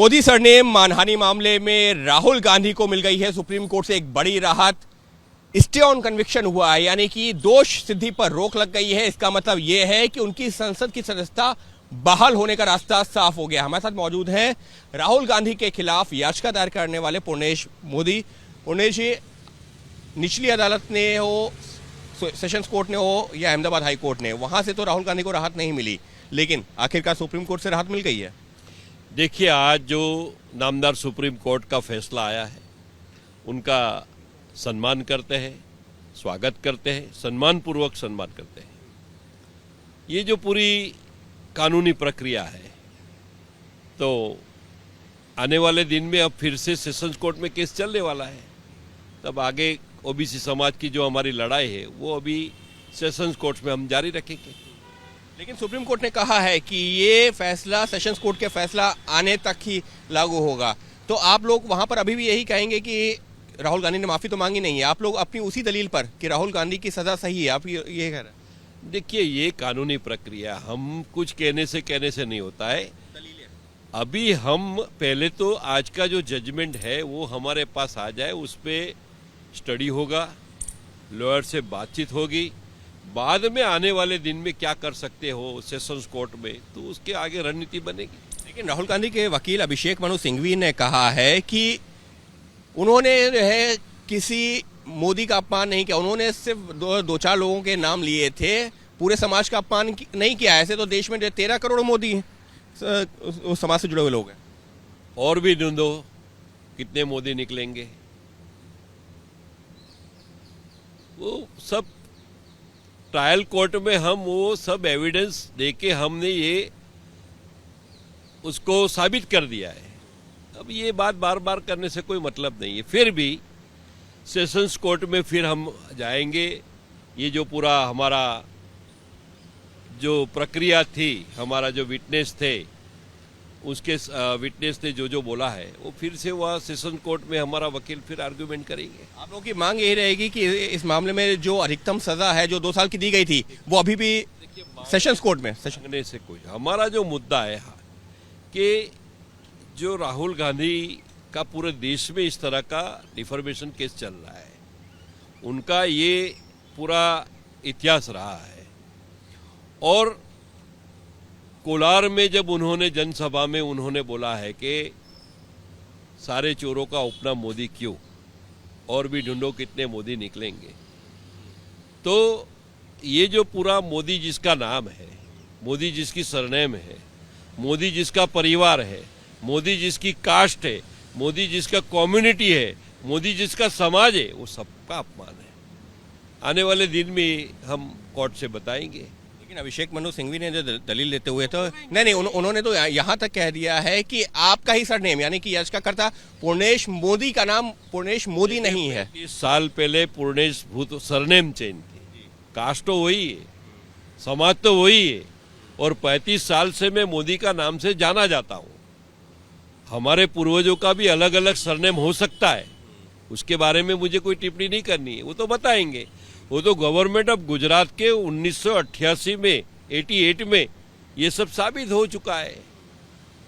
Modi surname मानहानि मामले में राहुल गांधी को मिल गई है सुप्रीम कोर्ट से एक बड़ी राहत। स्टे ऑन कन्विक्शन हुआ है, यानी कि दोष सिद्धि पर रोक लग गई है। इसका मतलब यह है कि उनकी संसद की सदस्यता बहाल होने का रास्ता साफ हो गया। हमारे साथ मौजूद हैं राहुल गांधी के खिलाफ याचिका दायर करने वाले पूर्णेश मोदी। पूर्णेश जी, निचली अदालत ने हो, सेशंस कोर्ट ने हो या अहमदाबाद हाई कोर्ट ने, वहां से तो राहुल गांधी को राहत नहीं मिली, लेकिन आखिरकार सुप्रीम कोर्ट से राहत मिल गई है। देखिए, आज जो नामदार सुप्रीम कोर्ट का फैसला आया है उनका सम्मान करते हैं, स्वागत करते हैं, सम्मानपूर्वक सम्मान करते हैं। ये जो पूरी कानूनी प्रक्रिया है, तो आने वाले दिन में अब फिर से सेशंस कोर्ट में केस चलने वाला है। तब आगे ओबीसी समाज की जो हमारी लड़ाई है वो अभी सेशंस कोर्ट में हम जारी रखेंगे। लेकिन सुप्रीम कोर्ट ने कहा है कि ये फैसला सेशंस कोर्ट के फैसला आने तक ही लागू होगा, तो आप लोग वहां पर अभी भी यही कहेंगे कि राहुल गांधी ने माफी तो मांगी नहीं है, आप लोग अपनी उसी दलील पर कि राहुल गांधी की सजा सही है, आप ये कह रहे हैं? देखिए, ये कानूनी प्रक्रिया हम कुछ कहने से नहीं होता है। अभी हम पहले तो आज का जो जजमेंट है वो हमारे पास आ जाए, उस पर स्टडी होगा, लॉयर से बातचीत होगी, बाद में आने वाले दिन में क्या कर सकते हो सेशंस कोर्ट में, तो उसके आगे रणनीति बनेगी। लेकिन राहुल गांधी के वकील अभिषेक मनु सिंघवी ने कहा है कि उन्होंने जो है किसी मोदी का अपमान नहीं किया, उन्होंने सिर्फ दो चार लोगों के नाम लिए थे, पूरे समाज का अपमान नहीं किया। ऐसे तो देश में 13 करोड़ मोदी उस समाज से जुड़े हुए लोग हैं। और भी ढूंढो कितने मोदी निकलेंगे, वो सब ट्रायल कोर्ट में हम वो सब एविडेंस देके हमने ये उसको साबित कर दिया है। अब ये बात बार बार करने से कोई मतलब नहीं है। फिर भी सेशंस कोर्ट में फिर हम जाएंगे। ये जो पूरा हमारा जो प्रक्रिया थी, हमारा जो विटनेस थे, उसके विटनेस ने जो बोला है वो फिर से वह सेशन कोर्ट में हमारा वकील फिर आर्गुमेंट करेंगे। आप लोगों की मांग यही रहेगी कि इस मामले में जो अधिकतम सजा है जो 2 साल की दी गई थी वो अभी भी सेशंस कोर्ट में मांगने से कोई, हमारा जो मुद्दा है कि जो राहुल गांधी का पूरे देश में इस तरह का डिफॉर्मेशन केस चल रहा है, उनका ये पूरा इतिहास रहा है। और कोलार में जब उन्होंने जनसभा में उन्होंने बोला है कि सारे चोरों का उपनाम मोदी क्यों, और भी ढूंढो कितने मोदी निकलेंगे, तो ये जो पूरा मोदी जिसका नाम है, मोदी जिसकी सरनेम है, मोदी जिसका परिवार है, मोदी जिसकी कास्ट है, मोदी जिसका कम्युनिटी है, मोदी जिसका समाज है, वो सबका अपमान है। आने वाले दिन में हम कोर्ट से बताएंगे। लेकिन अभिषेक मनु सिंघवी ने जो दलील देते हुए तो नहीं, उन्होंने तो यहाँ तक कह दिया है कि आपका ही सरनेम, यानी कि याचिकाकर्ता पूर्णेश मोदी का नाम पूर्णेश मोदी नहीं है। 30 साल पहले पूर्णेश भूत सरनेम चेंज थी, कास्ट तो वही है, समाज तो वही है, और 35 साल से मैं मोदी का नाम से जाना जाता हूँ। हमारे पूर्वजों का भी अलग अलग सरनेम हो सकता है, उसके बारे में मुझे कोई टिप्पणी नहीं करनी है, वो तो बताएंगे। वो तो गवर्नमेंट ऑफ गुजरात के 1988 में 88 में ये सब साबित हो चुका है,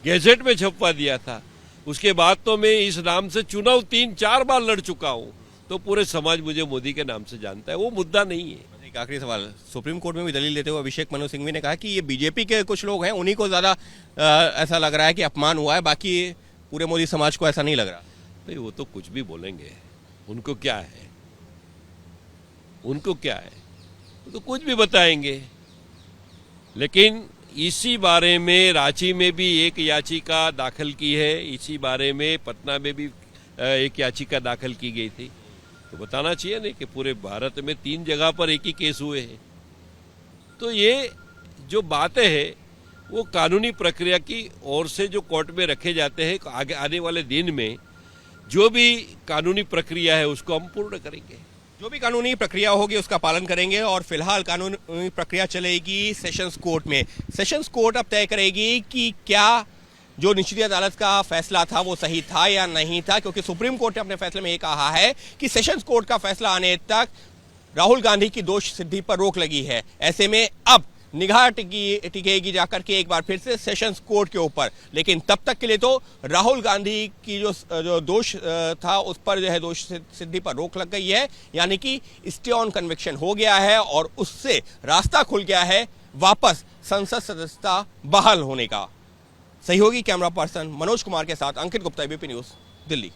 गैजेट में छपवा दिया था। उसके बाद तो मैं इस नाम से चुनाव 3-4 बार लड़ चुका हूँ, तो पूरे समाज मुझे मोदी के नाम से जानता है, वो मुद्दा नहीं है। एक आखिरी सवाल, सुप्रीम कोर्ट में भी दलील देते हुए अभिषेक मनु सिंघवी ने कहा कि ये बीजेपी के कुछ लोग हैं, उन्हीं को ज्यादा ऐसा लग रहा है कि अपमान हुआ है, बाकी पूरे मोदी समाज को ऐसा नहीं लग रहा। भाई, वो तो कुछ भी बोलेंगे, उनको क्या है, उनको क्या है, तो कुछ भी बताएंगे। लेकिन इसी बारे में रांची में भी एक याचिका दाखिल की है, इसी बारे में पटना में भी एक याचिका दाखिल की गई थी, तो बताना चाहिए नहीं कि पूरे भारत में 3 जगह पर एक ही केस हुए हैं। तो ये जो बातें हैं वो कानूनी प्रक्रिया की ओर से जो कोर्ट में रखे जाते हैं, आगे आने वाले दिन में जो भी कानूनी प्रक्रिया है उसको हम पूर्ण करेंगे। जो भी कानूनी प्रक्रिया होगी उसका पालन करेंगे, और फिलहाल कानूनी प्रक्रिया चलेगी सेशंस कोर्ट में। सेशंस कोर्ट अब तय करेगी कि क्या जो निचली अदालत का फैसला था वो सही था या नहीं था, क्योंकि सुप्रीम कोर्ट ने अपने फैसले में ये कहा है कि सेशंस कोर्ट का फैसला आने तक राहुल गांधी की दोष सिद्धि पर रोक लगी है। ऐसे में अब निगाह टिकेगी जाकर के एक बार फिर से सेशंस कोर्ट के ऊपर। लेकिन तब तक के लिए तो राहुल गांधी की जो दोष था उस पर जो है दोष सिद्धि पर रोक लग गई है, यानी कि स्टे ऑन कन्विक्शन हो गया है और उससे रास्ता खुल गया है वापस संसद सदस्यता बहाल होने का। सहयोगी कैमरा पर्सन मनोज कुमार के साथ अंकित गुप्ता, एबीपी न्यूज, दिल्ली।